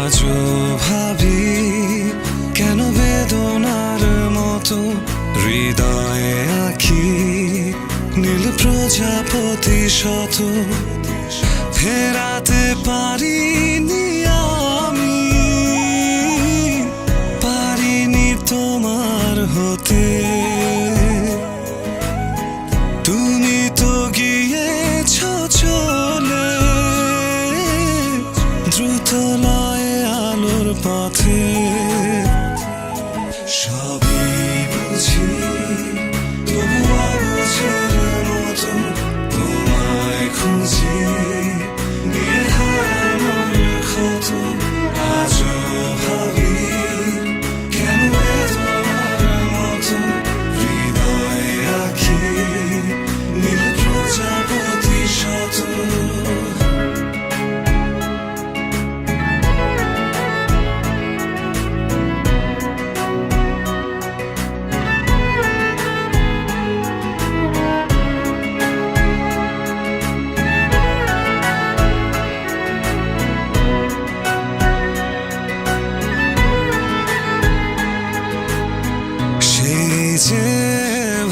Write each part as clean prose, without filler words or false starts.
আজও ভাবি কেন বেদনার মতো হৃদয়ে আঁকি নীল প্রজাপতি শত ফেরাতে পারিনি আমি, পারিনি তোমার হতে। তুমি তো গিয়েছ চলে দ্রুত লয়ে আলোর পথে। সবই বুঝি তবু অবুঝের মতো তোমায় খুঁজি নিয়ে হারানোর ক্ষত। আজও ভাবি কেন বেদনার মতো হৃদয়ে আঁকি নীল প্রজাপতি শত। যে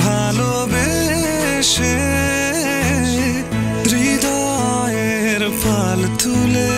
ভালোবেসে হৃদয়ের পাল তুলে